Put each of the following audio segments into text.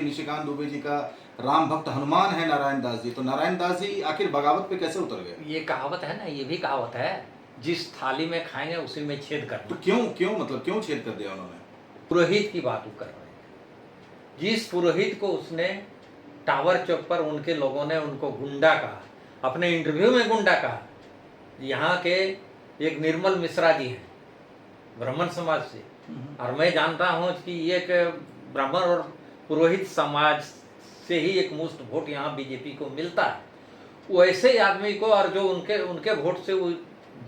निशिकांत दुबे जी का राम भक्त हनुमान है नारायण दास जी, तो नारायण दास जी आखिर बगावत पे कैसे उतर गए? ये कहावत है ना, ये भी कहावत है, जिस थाली में खाएंगे उसी में छेद तो करना। क्यों क्यों मतलब क्यों छेद कर दिया उन्होंने? पुरोहित की बात वो कर रहे हैं। जिस पुरोहित को उसने टावर चौक पर उनके लोगों ने उनको गुंडा कहा, अपने इंटरव्यू में गुंडा कहा। यहाँ के एक निर्मल मिश्रा जी हैं ब्राह्मण समाज से, और मैं जानता हूँ कि ये एक ब्राह्मण और पुरोहित समाज से ही एक मुश्त वोट यहाँ बीजेपी को मिलता है। वैसे आदमी को, और जो उनके उनके वोट से वो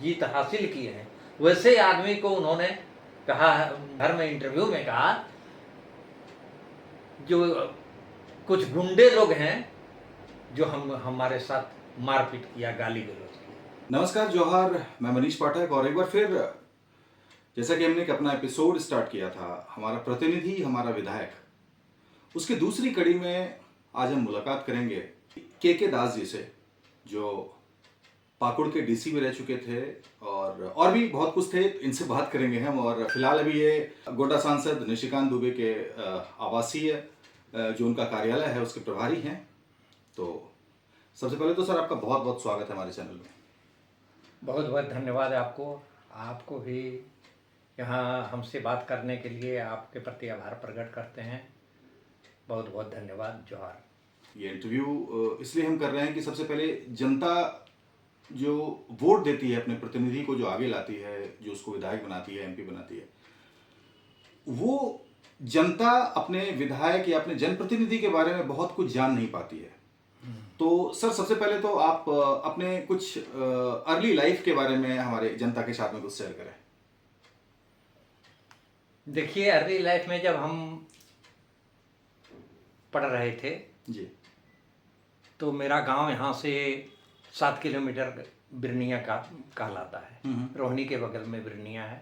जीत हासिल किए हैं, वैसे आदमी को उन्होंने कहा, घर में इंटरव्यू में कहा, जो कुछ गुंडे लोग हैं जो हमारे साथ मारपीट किया, गाली गलौज किया। नमस्कार, जोहार, मैं मनीष पाठक। और एक बार फिर जैसा कि हमने एक अपना एपिसोड स्टार्ट किया था, हमारा प्रतिनिधि हमारा विधायक, उसकी दूसरी कड़ी में आज हम मुलाकात करेंगे के दास जी से, जो पाकुड़ के डीसी भी रह चुके थे और भी बहुत कुछ थे। इनसे बात करेंगे हम। और फिलहाल अभी ये गोड्डा सांसद निशिकांत दुबे के आवासीय जो उनका कार्यालय है उसके प्रभारी हैं। तो सबसे पहले तो सर आपका बहुत बहुत स्वागत है हमारे चैनल में। बहुत बहुत धन्यवाद आपको। आपको भी यहाँ हमसे बात करने के लिए आपके प्रति आभार प्रकट करते हैं। बहुत बहुत धन्यवाद। जोहार। ये इंटरव्यू इसलिए हम कर रहे हैं कि सबसे पहले जनता जो वोट देती है अपने प्रतिनिधि को, जो आगे लाती है, जो उसको विधायक बनाती है, एमपी बनाती है, वो जनता अपने विधायक या अपने जनप्रतिनिधि के बारे में बहुत कुछ जान नहीं पाती है। तो सर सबसे पहले तो आप अपने कुछ अर्ली लाइफ के बारे में हमारे जनता के साथ में कुछ शेयर करें। देखिए, अर्ली लाइफ में जब हम पढ़ रहे थे जी, तो मेरा गांव यहाँ से 7 किलोमीटर बिरनिया का कहलाता है। रोहिणी के बगल में बिरनिया है।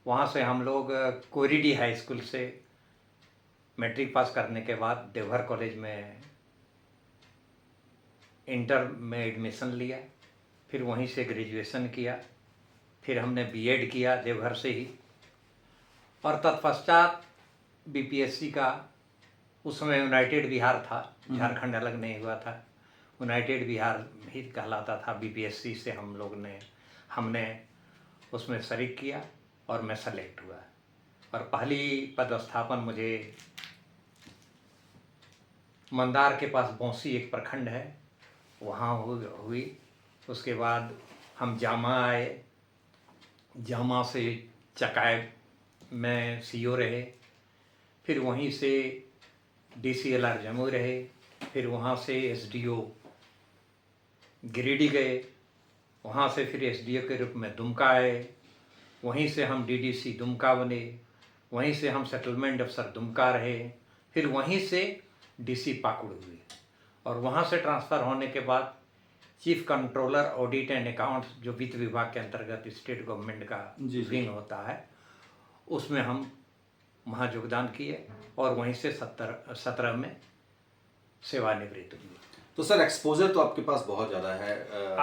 वहाँ से हम लोग कोरिडी हाई स्कूल से मैट्रिक पास करने के बाद देवघर कॉलेज में इंटर में एडमिशन लिया, फिर वहीं से ग्रेजुएशन किया, फिर हमने बीएड किया देवघर से ही, और तत्पश्चात बीपीएससी का, उस समय यूनाइटेड बिहार था, झारखंड अलग नहीं हुआ था, यूनाइटेड बिहार ही कहलाता था। बीपीएससी से हमने उसमें शरीक किया और मैं सेलेक्ट हुआ, और पहली पदस्थापन मुझे मंदार के पास बौंसी एक प्रखंड है वहाँ हुई। उसके बाद हम जामा आए, जामा से चकाय में सीओ रहे, फिर वहीं से डीसीएलआर जम्मू रहे, फिर वहाँ से एसडीओ गिरिडीह गए, वहाँ से फिर एसडीओ के रूप में दुमका आए, वहीं से हम डीडीसी दुमका बने, वहीं से हम सेटलमेंट अफसर दुमका रहे, फिर वहीं से डीसी पाकुड़ हुए, और वहाँ से ट्रांसफ़र होने के बाद chief controller audit and accounts, जो वित्त विभाग के अंतर्गत स्टेट गवर्नमेंट का विंग होता है, उसमें हम वहाँ योगदान किए, और वहीं से 17 में सेवानिवृत्त हुए। तो सर एक्सपोजर तो आपके पास बहुत ज़्यादा है।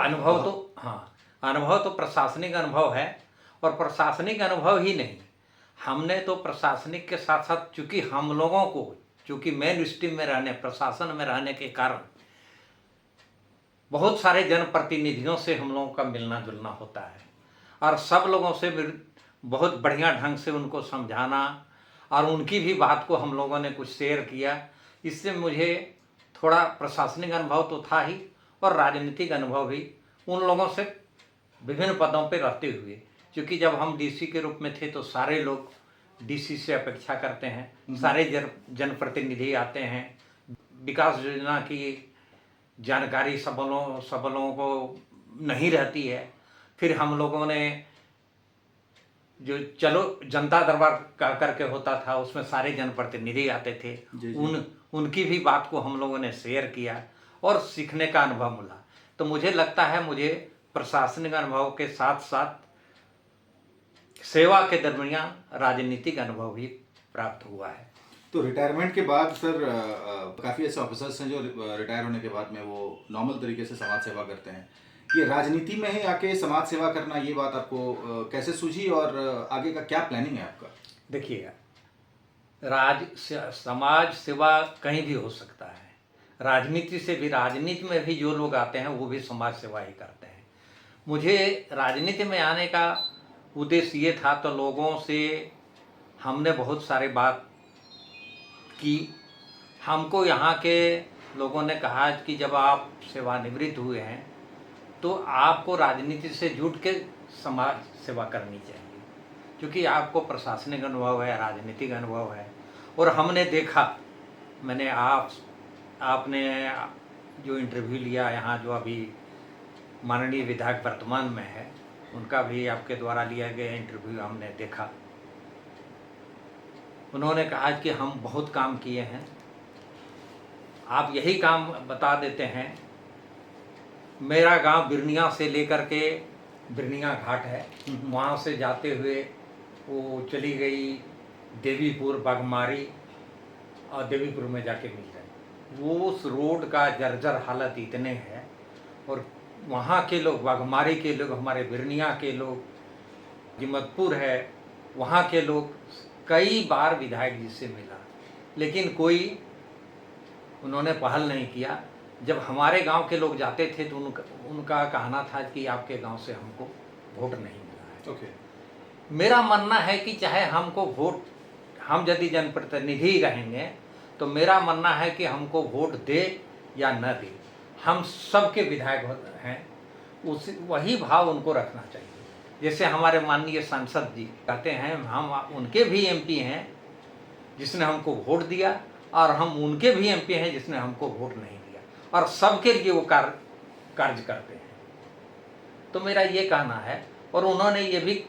अनुभव तो, हाँ, अनुभव तो प्रशासनिक अनुभव है, और प्रशासनिक अनुभव ही नहीं, हमने तो प्रशासनिक के साथ साथ, चूँकि हम लोगों को, चूँकि मेन स्ट्रीम में रहने, प्रशासन में रहने के कारण बहुत सारे जनप्रतिनिधियों से हम लोगों का मिलना जुलना होता है, और सब लोगों से बहुत बढ़िया ढंग से उनको समझाना, और उनकी भी बात को हम लोगों ने कुछ शेयर किया। इससे मुझे थोड़ा प्रशासनिक अनुभव तो था ही, और राजनीतिक अनुभव भी उन लोगों से विभिन्न पदों पर रहते हुए, क्योंकि जब हम डीसी के रूप में थे तो सारे लोग डीसी से अपेक्षा करते हैं, सारे जनप्रतिनिधि आते हैं, विकास योजना की जानकारी सब लोगों को नहीं रहती है। फिर हम लोगों ने जो चलो जनता दरबार कह करके होता था, उसमें सारे जनप्रतिनिधि आते थे, उनकी भी बात को हम लोगों ने शेयर किया और सीखने का अनुभव मिला। तो मुझे लगता है मुझे प्रशासनिक अनुभव के साथ साथ सेवा के दरमियान राजनीतिक अनुभव भी प्राप्त हुआ है। तो रिटायरमेंट के बाद सर काफ़ी ऐसे ऑफिसर्स हैं जो रिटायर होने के बाद में वो नॉर्मल तरीके से समाज सेवा करते हैं। ये राजनीति में ही आके समाज सेवा करना, ये बात आपको कैसे सूझी और आगे का क्या प्लानिंग है आपका? देखिए, समाज सेवा कहीं भी हो सकता है। राजनीति से भी, राजनीति में भी जो लोग आते हैं वो भी समाज सेवा ही करते हैं। मुझे राजनीति में आने का उद्देश्य ये था, तो लोगों से हमने बहुत सारे बात की। हमको यहाँ के लोगों ने कहा कि जब आप सेवानिवृत्त हुए हैं तो आपको राजनीति से जुट के समाज सेवा करनी चाहिए, क्योंकि आपको प्रशासनिक अनुभव है, राजनीतिक अनुभव है। और हमने देखा, मैंने आपने जो इंटरव्यू लिया यहाँ, जो अभी माननीय विधायक वर्तमान में है, उनका भी आपके द्वारा लिया गया इंटरव्यू हमने देखा। उन्होंने कहा कि हम बहुत काम किए हैं, आप यही काम बता देते हैं। मेरा गांव बिरनिया से लेकर के, बिरनिया घाट है, वहाँ से जाते हुए वो चली गई देवीपुर, बागमारी, और देवीपुर में जाके मिल गई। वो उस रोड का जर्जर हालत इतने है, और वहाँ के लोग, बागमारी के लोग, हमारे बिरनिया के लोग, जिमतपुर है, वहाँ के लोग, कई बार विधायक जी से मिला, लेकिन कोई उन्होंने पहल नहीं किया। जब हमारे गांव के लोग जाते थे तो उनका कहना था कि आपके गांव से हमको वोट नहीं मिला है। मेरा मानना है कि चाहे हमको वोट, हम यदि जनप्रतिनिधि रहेंगे तो मेरा मानना है कि हमको वोट दे या न दे, हम सबके विधायक हैं, वही भाव उनको रखना चाहिए। जैसे हमारे माननीय सांसद जी कहते हैं, हम उनके भी एमपी हैं जिसने हमको वोट दिया, और हम उनके भी एमपी हैं जिसने हमको वोट नहीं दिया, और सबके लिए वो कार्य करते हैं। तो मेरा ये कहना है। और उन्होंने ये भी,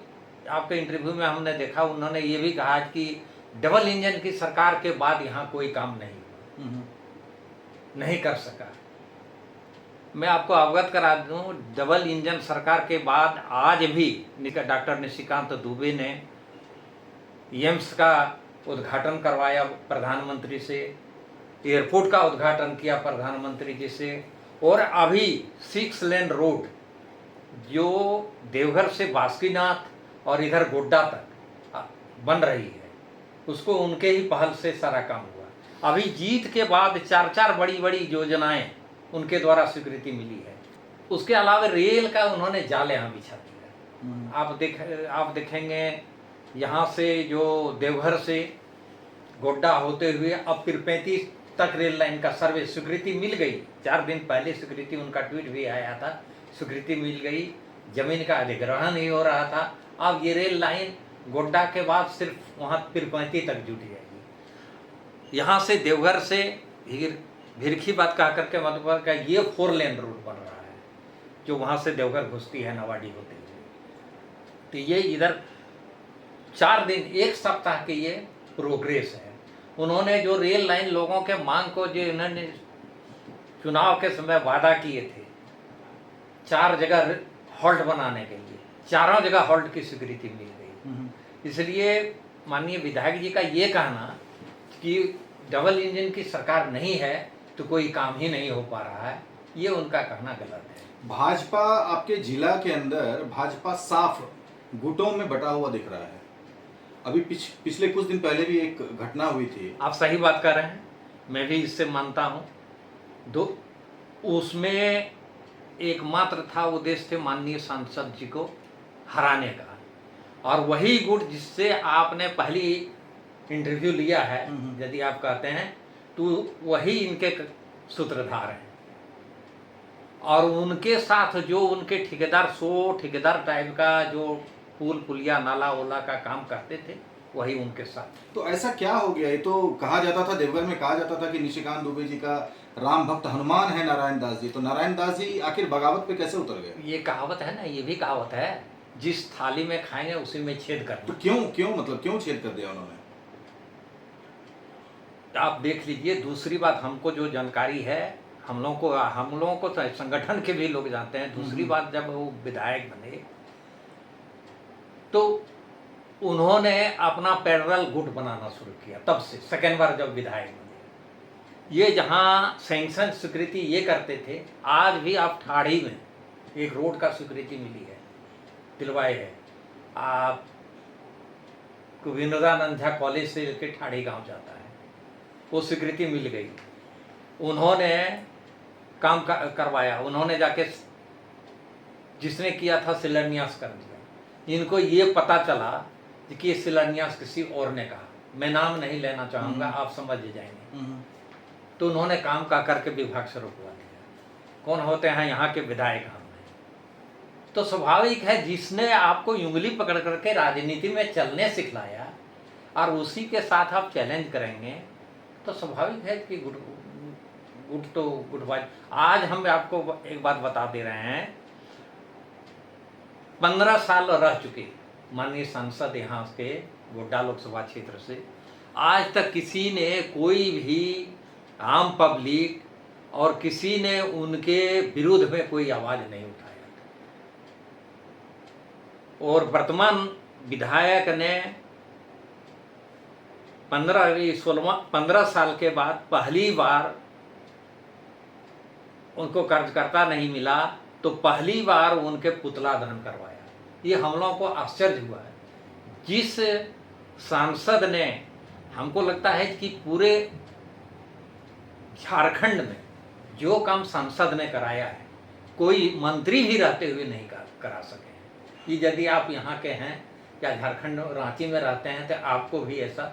आपके इंटरव्यू में हमने देखा, उन्होंने ये भी कहा कि डबल इंजन की सरकार के बाद यहाँ कोई काम नहीं कर सका। मैं आपको अवगत करा दूं, डबल इंजन सरकार के बाद आज भी डॉक्टर निशिकांत दुबे ने एम्स का उद्घाटन करवाया प्रधानमंत्री से, एयरपोर्ट का उद्घाटन किया प्रधानमंत्री जी से, और अभी 6 लेन रोड जो देवघर से बासुकीनाथ और इधर गोड्डा तक बन रही है, उसको उनके ही पहल से सारा काम हुआ। अभी जीत के बाद 4 बड़ी बड़ी योजनाएं उनके द्वारा स्वीकृति मिली है। उसके अलावा रेल का उन्होंने जाल यहाँ बिछा दिया। आप देखेंगे यहाँ से जो देवघर से गोड्डा होते हुए अब फिर 35 तक रेल लाइन का सर्वे स्वीकृति मिल गई। 4 दिन पहले स्वीकृति, उनका ट्वीट भी आया था, स्वीकृति मिल गई। जमीन का अधिग्रहण नहीं हो रहा था। अब ये रेल लाइन गोड्डा के बाद सिर्फ वहाँ फिर 35 तक जुट जाएगी। यहाँ से देवघर से भिरखी बात कह करके मतलब का ये 4 लेन रोड बन रहा है, जो वहाँ से देवघर घुसती है नवाडी होती है। तो ये इधर 4 दिन, 1 सप्ताह के ये प्रोग्रेस है। उन्होंने जो रेल लाइन लोगों के मांग को, जो इन्होंने चुनाव के समय वादा किए थे, 4 जगह हॉल्ट बनाने के लिए, चारों जगह हॉल्ट की स्वीकृति मिल गई। इसलिए माननीय विधायक जी का ये कहना कि डबल इंजन की सरकार नहीं है तो कोई काम ही नहीं हो पा रहा है, ये उनका कहना गलत है। भाजपा, आपके जिला के अंदर भाजपा साफ गुटों में बटा हुआ दिख रहा है। अभी पिछले कुछ दिन पहले भी एक घटना हुई थी। आप सही बात कर रहे हैं, मैं भी इससे मानता हूँ। उसमें एकमात्र था उद्देश्य थे माननीय सांसद जी को हराने का, और वही गुट जिससे आपने पहली इंटरव्यू लिया है, यदि आप कहते हैं, तो वही इनके सूत्रधार हैं। और उनके साथ जो उनके ठेकेदार टाइप का जो पुल पुलिया नाला ओला का काम करते थे, वही उनके साथ। तो ऐसा क्या हो गया? ये तो कहा जाता था, देवघर में कहा जाता था कि निशिकांत दुबे जी का राम भक्त हनुमान है नारायण दास जी। तो नारायण दास जी आखिर बगावत पे कैसे उतर गए? ये कहावत है ना, ये भी कहावत है, जिस थाली में खाएंगे उसी में छेद करना। तो क्यों छेद कर दिया उन्होंने? आप देख लीजिए। दूसरी बात, हमको जो जानकारी है, हम लोगों को तो संगठन के भी लोग जानते हैं। दूसरी बात, जब वो विधायक बने तो उन्होंने अपना पैरेलल गुट बनाना शुरू किया। तब से सेकेंड बार जब विधायक बने, ये जहाँ सैंक्शन स्वीकृति ये करते थे, आज भी आप ठाड़ी में एक रोड का स्वीकृति मिली है, दिलवाए है। आप कि विनोदानंद झा कॉलेज से लेकर ठाड़ी गांव जाता है, वो स्वीकृति मिल गई। उन्होंने काम करवाया, उन्होंने जाके जिसने किया था शिलान्यास कर दिया। इनको ये पता चला कि ये शिलान्यास किसी और ने कहा, मैं नाम नहीं लेना चाहूँगा, आप समझ जाएंगे। तो उन्होंने काम का करके विभाग से रोकवा दिया। कौन होते हैं यहाँ के विधायक हम हैं। तो स्वाभाविक है, जिसने आपको उंगली पकड़ करके राजनीति में चलने सिखलाया और उसी के साथ आप चैलेंज करेंगे, तो स्वाभाविक है कि गुड बात। आज हम आपको एक बात बता दे रहे हैं, 15 साल रह चुके माननीय सांसद यहाँ के गोड्डा लोकसभा क्षेत्र से, आज तक किसी ने, कोई भी आम पब्लिक और किसी ने उनके विरुद्ध में कोई आवाज नहीं उठाया। और वर्तमान विधायक ने 15 साल के बाद पहली बार उनको कार्यकर्ता नहीं मिला, तो पहली बार उनके पुतला दहन करवाया। ये हम लोगों को आश्चर्य हुआ है। जिस सांसद ने, हमको लगता है कि पूरे झारखंड में जो काम सांसद ने कराया है, कोई मंत्री भी रहते हुए नहीं करा सके हैं। कि यदि आप यहाँ के हैं या झारखंड रांची में रहते हैं तो आपको भी ऐसा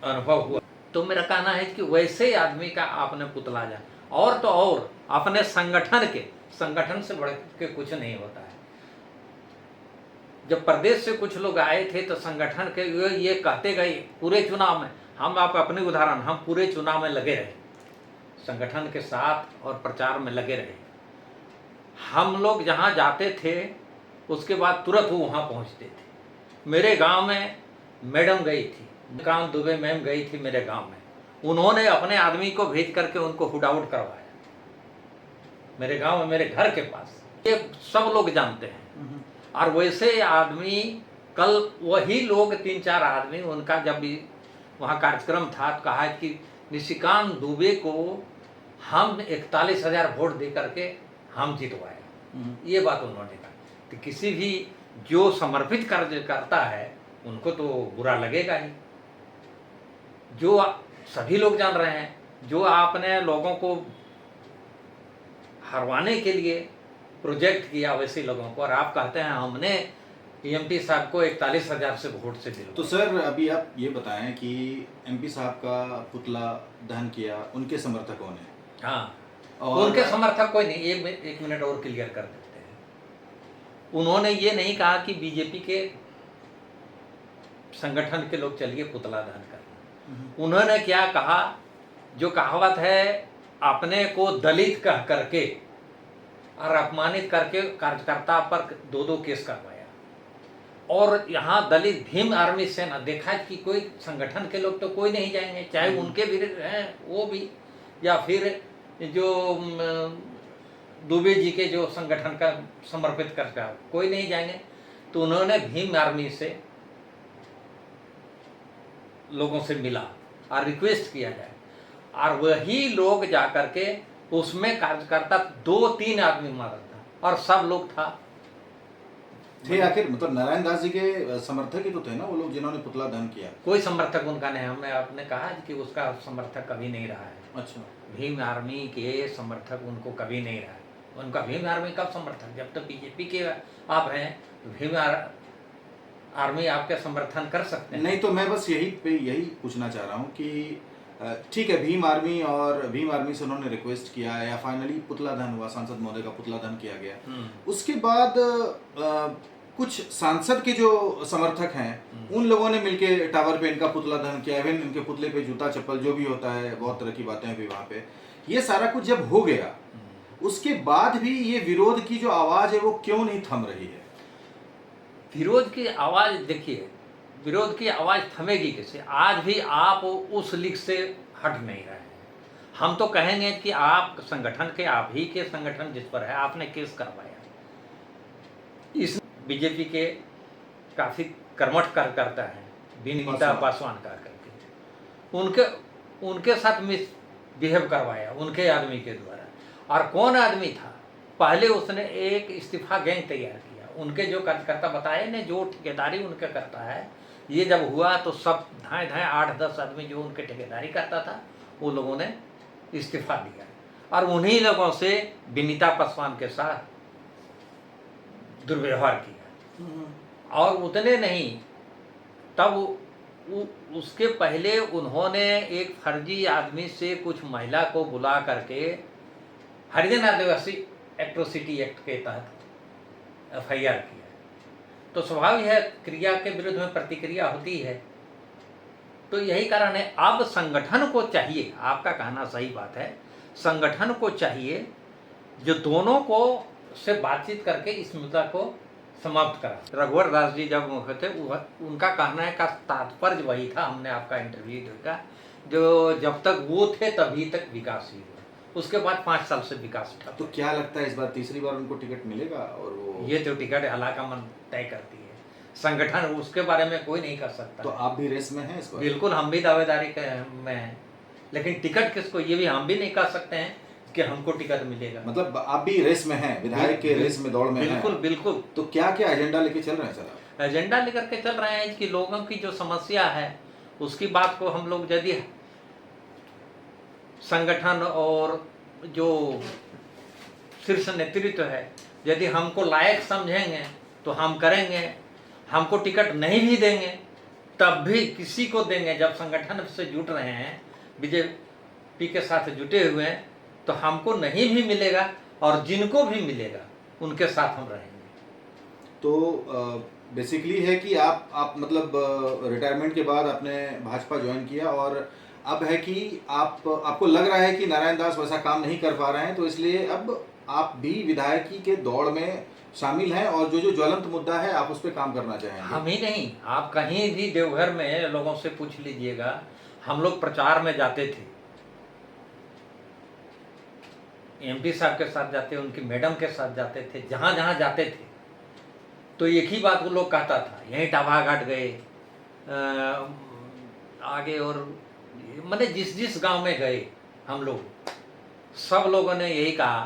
अनुभव हुआ। तो मेरा कहना है कि वैसे आदमी का आपने पुतला जा, और तो और अपने संगठन से बढ़ के कुछ नहीं होता है। जब प्रदेश से कुछ लोग आए थे तो संगठन के ये कहते गए पूरे चुनाव में, हम आप अपने उदाहरण, हम पूरे चुनाव में लगे रहे, संगठन के साथ और प्रचार में लगे रहे। हम लोग जहाँ जाते थे उसके बाद तुरंत वो वहाँ पहुँचते थे। मेरे गांव में मैडम गई थी, कांत दुबे मैम गई थी मेरे गांव में, उन्होंने अपने आदमी को भेज करके उनको हुड आउट करवाया मेरे गांव में, मेरे घर के पास। ये सब लोग जानते हैं। और वैसे आदमी, कल वही लोग 3-4 आदमी, उनका जब भी वहाँ कार्यक्रम था तो कहा कि निशिकांत दुबे को हम 41,000 वोट दे करके हम जितवाया। ये बात उन्होंने कहा। तो किसी भी जो समर्पित कार्य करता है उनको तो बुरा लगेगा ही। जो सभी लोग जान रहे हैं, जो आपने लोगों को हरवाने के लिए प्रोजेक्ट किया वैसे लोगों को, और आप कहते हैं हमने एमपी साहब को 41,000 से वोट से दिलवाया। तो सर अभी आप ये बताएं कि एमपी साहब का पुतला दहन किया, उनके समर्थक कौन है? हाँ, और उनके समर्थक कोई नहीं। एक मिनट और क्लियर कर देते हैं। उन्होंने ये नहीं कहा कि बीजेपी के संगठन के लोग चलिए पुतला दहन करना। उन्होंने क्या कहा, जो कहावत है, अपने को दलित कह करके और अपमानित करके कार्यकर्ता पर 2-2 केस करवाया। और यहाँ दलित भीम आर्मी सेना, देखा कि कोई संगठन के लोग तो कोई नहीं जाएंगे, चाहे उनके भी हैं वो भी, या फिर जो दुबे जी के जो संगठन का समर्पित करता है, कोई नहीं जाएंगे। तो उन्होंने भीम आर्मी से लोगों से मिला और रिक्वेस्ट किया जाए, और वही लोग जाकर के उसमें कार्यकर्ता 2-3 आदमी मारा था और सब लोग था थे। आखिर मतलब नारायण दास जी के समर्थक ही तो थे ना वो लोग जिन्होंने पुतला दहन किया। कोई समर्थक उनका नहीं। हमने आपने कहा कि उसका समर्थक कभी नहीं रहा है। अच्छा, भीम आर्मी के समर्थक उनको कभी नहीं रहा है। उनका भीम आर्मी कब समर्थक, जब तक बीजेपी के आप हैं, भीम आर्मी आपके समर्थन कर सकते हैं। नहीं तो मैं बस यही पूछना चाह रहा हूँ कि ठीक है, भीम आर्मी से उन्होंने रिक्वेस्ट किया या फाइनली पुतला दहन हुआ, सांसद महोदय का पुतला दहन किया गया। उसके बाद कुछ सांसद के जो समर्थक हैं उन लोगों ने मिलके टावर पे इनका पुतला दहन किया, इवन इनके पुतले पे जूता चप्पल जो भी होता है, बहुत तरह की बातें भी वहाँ पे। ये सारा कुछ जब हो गया उसके बाद भी ये विरोध की जो आवाज है वो क्यों नहीं थम रही है? विरोध की आवाज, देखिए, विरोध की आवाज थमेगी कैसे? आज भी आप उस लीग से हट नहीं रहे हैं। हम तो कहेंगे कि आप संगठन के, आप ही के संगठन जिस पर है, आपने केस करवाया। इस बीजेपी के काफी कर्मठ कार्यकर्ता है, विनीता पासवान का करके, उनके साथ मिसबिहेव करवाया उनके आदमी के द्वारा। और कौन आदमी था? पहले उसने एक इस्तीफा गैंग तैयार किया। उनके जो कार्यकर्ता बताए ने, जो ठेकेदारी उनके करता है, ये जब हुआ तो सब धाए धाए 8-10 आदमी जो उनके ठेकेदारी करता था वो लोगों ने इस्तीफा दिया और उन्हीं लोगों से विनीता पासवान के साथ दुर्व्यवहार किया। और उतने नहीं, तब उसके पहले उन्होंने एक फर्जी आदमी से कुछ महिला को बुला करके हरिजन आदिवासी एट्रोसिटी एक्ट के तहत FIR किया। तो स्वाभाविक है क्रिया के विरुद्ध में प्रतिक्रिया होती है। तो यही कारण है अब संगठन को चाहिए, आपका कहना सही बात है, संगठन को चाहिए जो दोनों को से बातचीत करके इस मुद्दा को समाप्त करा। रघुवर दास जी जब मुख्य थे उनका कहना का तात्पर्य वही था, हमने आपका इंटरव्यू देखा, जो जब तक वो थे तभी तक विकास ही हुआ, उसके बाद 5 साल से विकास ठप। तो क्या लगता है इस बार तीसरी बार उनको टिकट मिलेगा? और वो ये तो टिकट हलाकमन तय करती है संगठन, उसके बारे में कोई नहीं कर सकता। तो आप भी रेस में हैं इस बार? बिल्कुल, हम भी दावेदारी में हैं, लेकिन टिकट किसको ये भी हम भी नहीं कह सकते हैं कि हमको टिकट मिलेगा। मतलब आप भी रेस में हैं, विधायक के रेस में, दौड़ में हैं? बिल्कुल बिल्कुल। तो क्या क्या एजेंडा लेके चल रहे हैं सर आप? एजेंडा लेकर के चल रहे हैं कि लोगों की जो समस्या है उसकी बात को हम लोग यदि संगठन और जो शीर्ष नेतृत्व है यदि हमको लायक समझेंगे तो हम करेंगे, हमको टिकट नहीं भी देंगे तब भी किसी को देंगे। जब संगठन से जुट रहे हैं, बीजेपी के साथ जुटे हुए हैं, तो हमको नहीं भी मिलेगा और जिनको भी मिलेगा उनके साथ हम रहेंगे। तो बेसिकली है कि आप मतलब रिटायरमेंट के बाद आपने भाजपा ज्वाइन किया और अब है कि आपको लग रहा है कि नारायण दास वैसा काम नहीं कर पा रहे हैं, तो इसलिए अब आप भी विधायकी के दौड़ में शामिल हैं और जो जो ज्वलंत मुद्दा है आप उस पर काम करना चाहेंगे। हम ही नहीं, आप कहीं भी देवघर में लोगों से पूछ लीजिएगा, हम लोग प्रचार में जाते थे, MP साहब के साथ जाते, उनकी मैडम के साथ जाते थे, जहाँ जहाँ जाते थे तो एक ही बात वो लोग कहता था, यहीं टाभा घाट गए, आगे और मैंने जिस जिस गांव में गए हम लोग, सब लोगों ने यही कहा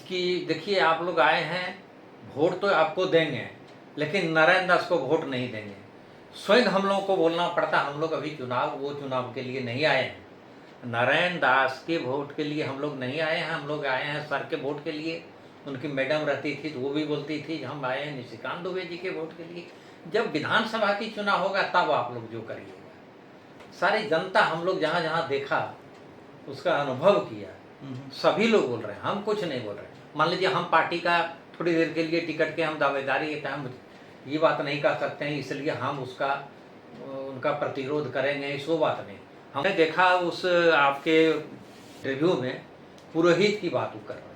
कि देखिए आप लोग आए हैं, वोट तो आपको देंगे लेकिन नारायण दास को वोट नहीं देंगे। स्वयं हम लोगों को बोलना पड़ता, हम लोग अभी चुनाव के लिए नहीं आए हैं, नारायण दास के वोट के लिए हम लोग नहीं आए हैं, हम लोग आए हैं सर के वोट के लिए। उनकी मैडम रहती थी तो वो भी बोलती थी हम आए हैं निशिकांत दुबे जी के वोट के लिए। जब विधानसभा की चुनाव होगा तब आप लोग जो करिएगा। सारी जनता, हम लोग जहाँ जहाँ देखा उसका अनुभव किया, सभी लोग बोल रहे हैं, हम कुछ नहीं बोल रहे। मान लीजिए हम पार्टी का थोड़ी देर के लिए टिकट के हम दावेदारी के टाइम ये बात नहीं कर सकते हैं, इसलिए हम उनका प्रतिरोध करेंगे, इस वो बात नहीं। हमने देखा उस आपके रिव्यू में पुरोहित की बात कर रहे हैं,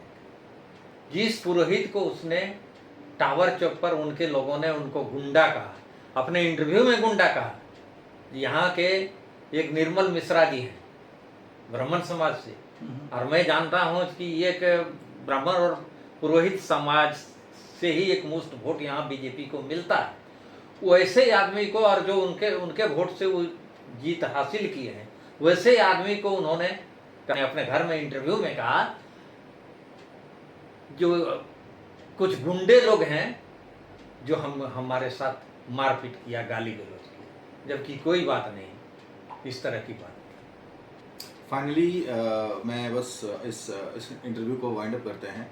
जिस पुरोहित को उसने टावर चौक पर उनके लोगों ने उनको गुंडा कहा, अपने इंटरव्यू में गुंडा कहा। यहाँ के एक निर्मल मिश्रा जी हैं ब्राह्मण समाज से, और मैं जानता हूँ कि एक ब्राह्मण और पुरोहित समाज से ही एक मुश्त वोट यहाँ बीजेपी को मिलता है। वैसे आदमी को, और जो उनके वोट से वो जीत हासिल किए हैं, वैसे आदमी को उन्होंने अपने घर में इंटरव्यू में कहा जो कुछ गुंडे लोग हैं जो हमारे साथ मारपीट किया, गाली गलौज किया, जबकि कोई बात नहीं, इस तरह की बात। फाइनली मैं बस इस इंटरव्यू को वाइंड अप करते हैं।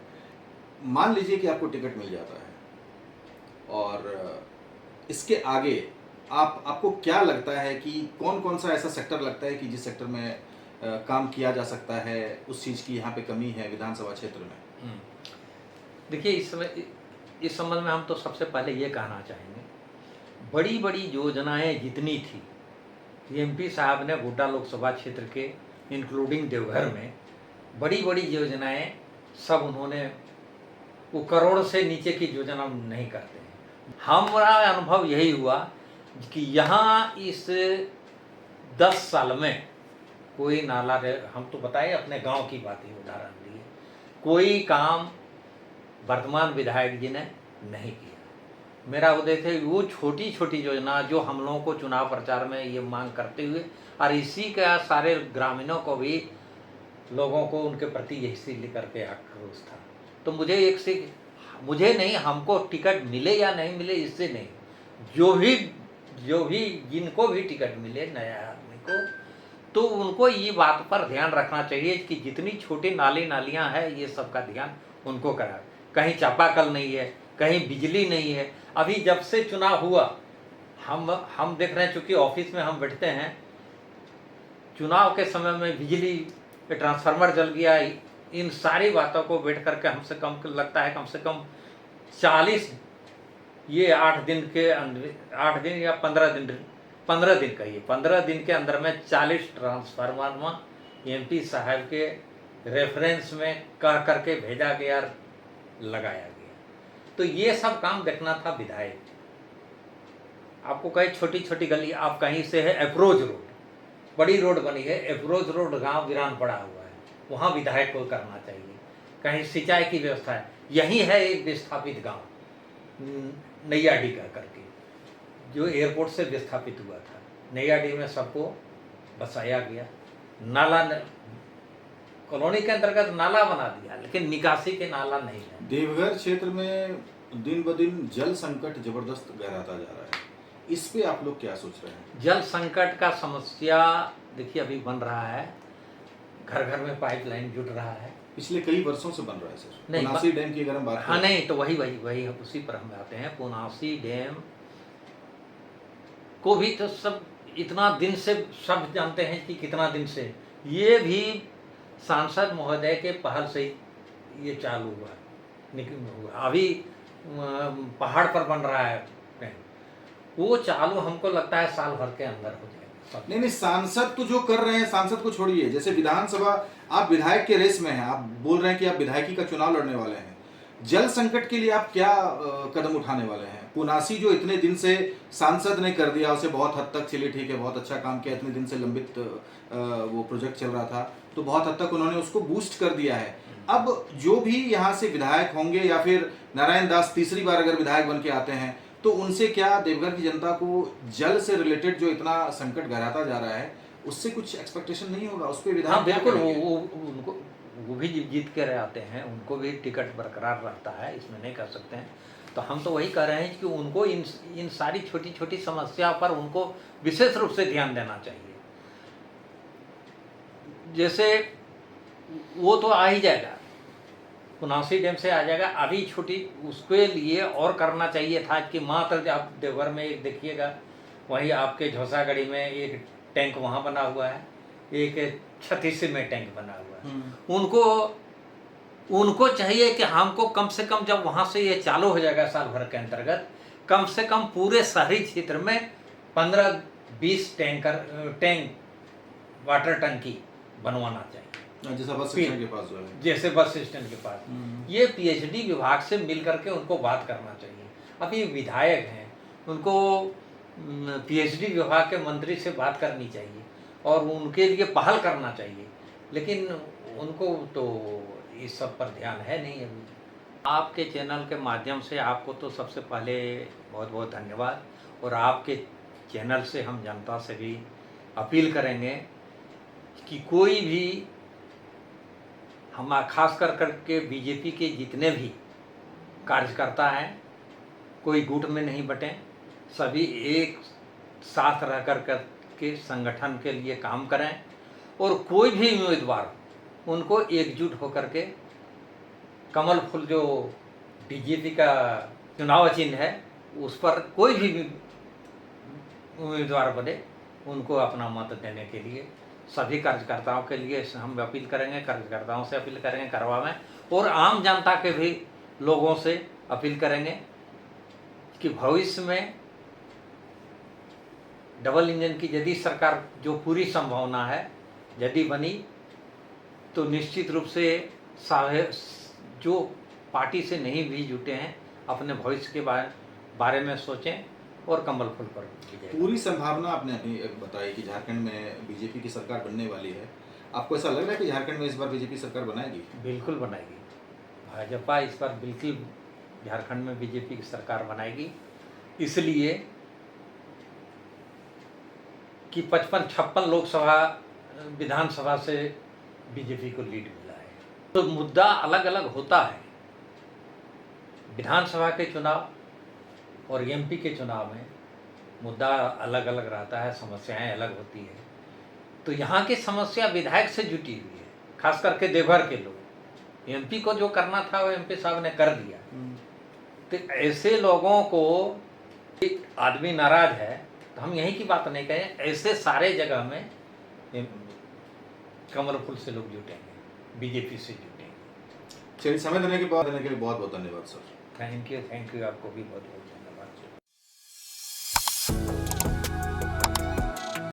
मान लीजिए कि आपको टिकट मिल जाता है और इसके आगे आपको क्या लगता है कि कौन कौन सा ऐसा सेक्टर लगता है कि जिस सेक्टर में काम किया जा सकता है, उस चीज़ की यहाँ पे कमी है विधानसभा क्षेत्र में? देखिए इस संबंध में हम तो सबसे पहले ये कहना चाहेंगे, बड़ी बड़ी योजनाएं जितनी थी MP साहब ने गोड्डा लोकसभा क्षेत्र के इंक्लूडिंग देवघर में बड़ी बड़ी योजनाएं सब उन्होंने, वो करोड़ से नीचे की योजना नहीं करते हैं। हमारा अनुभव यही हुआ कि यहाँ इस 10 साल में कोई नाला, हम तो बताए अपने गांव की बात ही उदाहरण दिए, कोई काम वर्तमान विधायक जी ने नहीं किया। मेरा उद्देश्य है वो छोटी छोटी योजना जो हम लोगों को चुनाव प्रचार में ये मांग करते हुए, और इसी का सारे ग्रामीणों को भी, लोगों को उनके प्रति यही लेकर के आक्रोश था। तो मुझे नहीं, हमको टिकट मिले या नहीं मिले इससे नहीं, जो भी जो भी जिनको भी टिकट मिले नया आदमी को, तो उनको ये बात पर ध्यान रखना चाहिए कि जितनी छोटी नालियाँ हैं ये सब का ध्यान उनको करा। कहीं चापाकल नहीं है, कहीं बिजली नहीं है। अभी जब से चुनाव हुआ हम देख रहे हैं, चूँकि ऑफिस में हम बैठते हैं, चुनाव के समय में बिजली ट्रांसफार्मर जल गया, इन सारी बातों को बैठ करके हमसे कम लगता है कम से कम 40, ये 8 दिन के 8 दिन या 15 दिन का, ये 15 दिन के अंदर में 40 ट्रांसफार्मर एमपी साहब के रेफरेंस में कह करके भेजा गया, लगाया गया। तो ये सब काम देखना था विधायक। आपको कहीं छोटी छोटी गली, आप कहीं से है अप्रोच रोड, बड़ी रोड बनी है, अप्रोच रोड गांव वीरान पड़ा हुआ है, वहाँ विधायक को करना चाहिए। कहीं सिंचाई की व्यवस्था है, यही है एक विस्थापित गांव नैयाडी का करके, जो एयरपोर्ट से विस्थापित हुआ था। नैयाडी में सबको बसाया गया, नाला कॉलोनी के अंतर्गत नाला बना दिया, लेकिन निकासी के नाला नहीं है। देवघर क्षेत्र में दिन ब दिन जल संकट जबरदस्त गहराता जा रहा है, इस पे आप लोग क्या सोच रहे हैं? जल संकट का समस्या देखिए अभी बन रहा है, घर घर में पाइपलाइन जुट रहा है, पिछले कई वर्षों से बन रहा है सर। नहीं, पुनासी डैम की अगर हम बात हाँ करें, नहीं तो वही उसी पर हम आते हैं। पुनासी डैम को भी तो सब इतना दिन से सब जानते हैं कि कितना दिन से, ये भी सांसद महोदय के पहल से ये चालू हुआ। अभी पहाड़ पर बन रहा है डैम, वो चालू हमको लगता है साल भर के अंदर हो जाएगा। नहीं, सांसद तो जो कर रहे हैं, सांसद को छोड़िए, जैसे विधानसभा, आप विधायक के रेस में हैं, आप बोल रहे हैं कि आप विधायकी का चुनाव लड़ने वाले हैं, जल संकट के लिए आप क्या कदम उठाने वाले हैं? पुनासी जो इतने दिन से सांसद ने कर दिया, उसे बहुत हद तक, चलिए ठीक है, बहुत अच्छा काम किया, इतने दिन से लंबित वो प्रोजेक्ट चल रहा था, तो बहुत हद तक उन्होंने उसको बूस्ट कर दिया है। अब जो भी यहाँ से विधायक होंगे या फिर नारायण दास तीसरी बार अगर विधायक बन के आते हैं, तो उनसे क्या देवघर की जनता को जल से रिलेटेड जो इतना संकट गहराता जा रहा है, उससे कुछ एक्सपेक्टेशन नहीं होगा? उस पर विधायक हाँ क्या बिल्कुल, करेंगे? उनको वो भी जीत कर आते हैं, उनको भी टिकट बरकरार रहता है, इसमें नहीं कर सकते हैं। तो हम तो वही कह रहे हैं कि उनको इन सारी छोटी छोटी समस्या पर उनको विशेष रूप से ध्यान देना चाहिए। जैसे वो तो आ ही जाएगा, पुनासी डैम से आ जाएगा, अभी छोटी उसके लिए और करना चाहिए था कि मात्र आप देवघर में एक देखिएगा, वहीं आपके झोसागढ़ी में एक टैंक वहाँ बना हुआ है, एक छत्तीस में टैंक बना हुआ है। उनको चाहिए कि हमको कम से कम, जब वहाँ से ये चालू हो जाएगा साल भर के अंतर्गत, कम से कम पूरे शहरी क्षेत्र में 15-20 टैंक वाटर टंकी बनवाना चाहिए, जैसा बस स्टैंड के पास जो है, जैसे बस स्टैंड के पास। ये पीएचडी विभाग से मिल करके उनको बात करना चाहिए। अभी विधायक हैं, उनको पीएचडी विभाग के मंत्री से बात करनी चाहिए और उनके लिए पहल करना चाहिए, लेकिन उनको तो इस सब पर ध्यान है नहीं अभी। आपके चैनल के माध्यम से आपको तो सबसे पहले बहुत बहुत धन्यवाद, और आपके चैनल से हम जनता से भी अपील करेंगे कि कोई भी हम खास करके बीजेपी के जितने भी कार्यकर्ता हैं, कोई गुट में नहीं बटें, सभी एक साथ रह कर के संगठन के लिए काम करें, और कोई भी उम्मीदवार उनको एकजुट होकर के कमल फूल जो बीजेपी का चुनाव चिन्ह है उस पर कोई भी उम्मीदवार बने, उनको अपना मत देने के लिए सभी कार्यकर्ताओं के लिए हम अपील करेंगे, कार्यकर्ताओं से अपील करेंगे करवावें, और आम जनता के भी लोगों से अपील करेंगे कि भविष्य में डबल इंजन की यदि सरकार, जो पूरी संभावना है, यदि बनी तो निश्चित रूप से जो पार्टी से नहीं भी जुटे हैं अपने भविष्य के बारे में सोचें और कमल फूल पर कीजिए। पूरी संभावना आपने अभी बताई कि झारखंड में बीजेपी की सरकार बनने वाली है। आपको ऐसा लग रहा है कि झारखंड में इस बार बीजेपी सरकार बनाएगी? बिल्कुल बनाएगी, भाजपा इस बार बिल्कुल झारखंड में बीजेपी की सरकार बनाएगी, इसलिए कि 55-56 लोकसभा विधानसभा से बीजेपी को लीड मिला है। तो मुद्दा अलग अलग होता है, विधानसभा के चुनाव और एमपी के चुनाव में मुद्दा अलग अलग रहता है, समस्याएं अलग होती है। तो यहाँ की समस्या विधायक से जुटी हुई है, खास करके देवघर के लोग। एमपी को जो करना था वो एमपी साहब ने कर दिया। तो ऐसे लोगों को, एक आदमी नाराज है तो हम यहीं की बात नहीं कहें, ऐसे सारे जगह में कमल फूल से लोग जुटेंगे, बीजेपी से जुटेंगे। चलिए, समय देने के लिए बहुत बहुत धन्यवाद सर। थैंक यू आपको भी बहुत बहुत धन्यवाद।